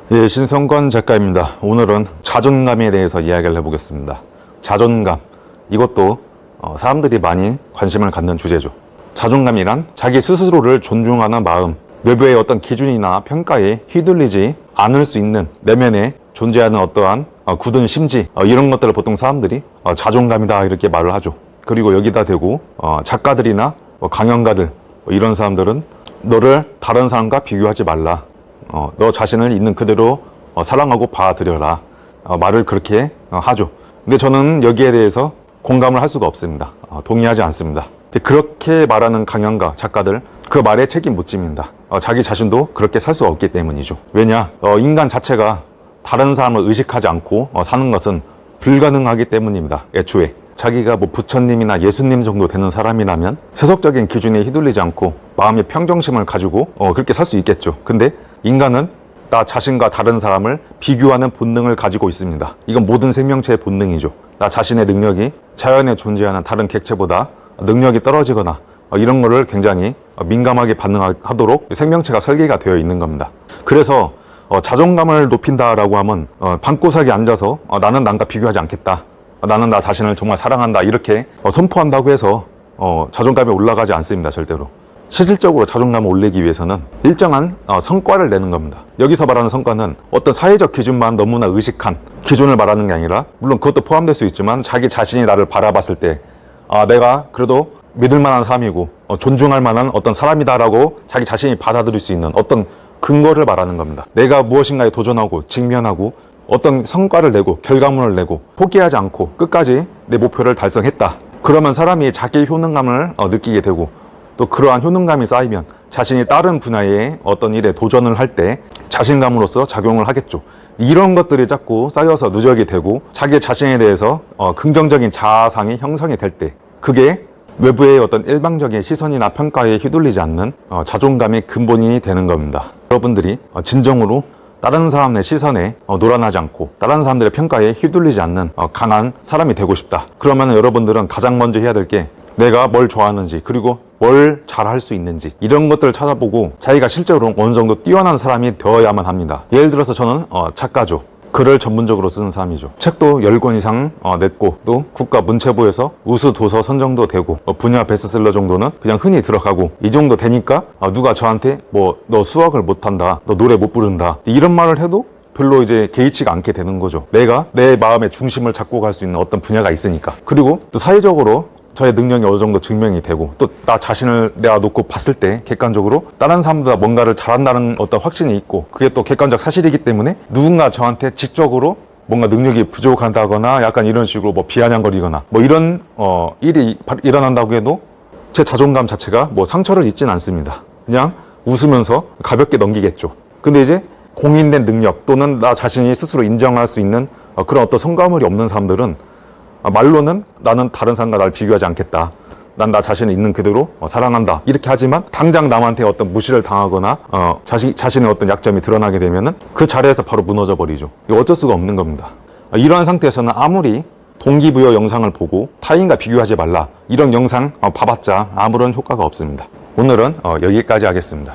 예, 신성권 작가입니다. 오늘은 자존감에 대해서 이야기를 해보겠습니다. 자존감, 이것도 사람들이 많이 관심을 갖는 주제죠. 자존감이란 자기 스스로를 존중하는 마음, 외부의 어떤 기준이나 평가에 휘둘리지 않을 수 있는 내면에 존재하는 어떠한 굳은 심지, 이런 것들을 보통 사람들이 자존감이다 이렇게 말을 하죠. 그리고 여기다 대고 작가들이나 강연가들, 이런 사람들은 너를 다른 사람과 비교하지 말라, 너 자신을 있는 그대로 사랑하고 봐드려라, 말을 그렇게 하죠. 근데 저는 여기에 대해서 공감을 할 수가 없습니다. 동의하지 않습니다. 그렇게 말하는 강연가, 작가들, 그 말에 책임 못 집니다. 자기 자신도 그렇게 살 수 없기 때문이죠. 왜냐? 인간 자체가 다른 사람을 의식하지 않고 사는 것은 불가능하기 때문입니다. 애초에 자기가 뭐 부처님이나 예수님 정도 되는 사람이라면 세속적인 기준에 휘둘리지 않고 마음의 평정심을 가지고 그렇게 살 수 있겠죠. 근데 인간은 나 자신과 다른 사람을 비교하는 본능을 가지고 있습니다. 이건 모든 생명체의 본능이죠. 나 자신의 능력이 자연에 존재하는 다른 객체보다 능력이 떨어지거나 이런 거를 굉장히 민감하게 반응하도록 생명체가 설계가 되어 있는 겁니다. 그래서 자존감을 높인다라고 하면 방구석에 앉아서 나는 남과 비교하지 않겠다, 나는 나 자신을 정말 사랑한다 이렇게 선포한다고 해서 자존감이 올라가지 않습니다. 절대로. 실질적으로 자존감을 올리기 위해서는 일정한 성과를 내는 겁니다. 여기서 말하는 성과는 어떤 사회적 기준만 너무나 의식한 기준을 말하는 게 아니라, 물론 그것도 포함될 수 있지만 자기 자신이 나를 바라봤을 때 내가 그래도 믿을 만한 사람이고 존중할 만한 어떤 사람이다라고 자기 자신이 받아들일 수 있는 어떤 근거를 말하는 겁니다. 내가 무엇인가에 도전하고 직면하고 어떤 성과를 내고 결과물을 내고 포기하지 않고 끝까지 내 목표를 달성했다. 그러면 사람이 자기 효능감을 느끼게 되고, 또 그러한 효능감이 쌓이면 자신이 다른 분야의 어떤 일에 도전을 할 때 자신감으로서 작용을 하겠죠. 이런 것들이 자꾸 쌓여서 누적이 되고 자기 자신에 대해서 긍정적인 자아상이 형성이 될 때, 그게 외부의 어떤 일방적인 시선이나 평가에 휘둘리지 않는 자존감의 근본이 되는 겁니다. 여러분들이 진정으로 다른 사람의 시선에 놀아나지 않고 다른 사람들의 평가에 휘둘리지 않는 강한 사람이 되고 싶다. 그러면 여러분들은 가장 먼저 해야 될 게 내가 뭘 좋아하는지, 그리고 뭘 잘할 수 있는지, 이런 것들을 찾아보고 자기가 실제로 어느 정도 뛰어난 사람이 되어야만 합니다. 예를 들어서 저는 작가죠. 글을 전문적으로 쓰는 사람이죠. 책도 10권 이상 냈고, 또 국가 문체부에서 우수 도서 선정도 되고, 분야 베스트셀러 정도는 그냥 흔히 들어가고, 이 정도 되니까 누가 저한테 너 수학을 못한다, 너 노래 못 부른다, 이런 말을 해도 별로 이제 개의치가 않게 되는 거죠. 내가 내 마음의 중심을 잡고 갈 수 있는 어떤 분야가 있으니까. 그리고 또 사회적으로 저의 능력이 어느 정도 증명이 되고, 또 나 자신을 내가 놓고 봤을 때 객관적으로 다른 사람보다 뭔가를 잘한다는 어떤 확신이 있고, 그게 또 객관적 사실이기 때문에 누군가 저한테 지적으로 뭔가 능력이 부족하다거나 약간 이런 식으로 비아냥거리거나 이런 일이 일어난다고 해도 제 자존감 자체가 상처를 입진 않습니다. 그냥 웃으면서 가볍게 넘기겠죠. 근데 이제 공인된 능력 또는 나 자신이 스스로 인정할 수 있는 그런 어떤 성과물이 없는 사람들은 말로는 나는 다른 사람과 날 비교하지 않겠다, 난 나 자신을 있는 그대로 사랑한다 이렇게 하지만, 당장 남한테 어떤 무시를 당하거나 자신의 어떤 약점이 드러나게 되면은 그 자리에서 바로 무너져 버리죠. 이거 어쩔 수가 없는 겁니다. 이러한 상태에서는 아무리 동기부여 영상을 보고 타인과 비교하지 말라 이런 영상 봐봤자 아무런 효과가 없습니다. 오늘은 여기까지 하겠습니다.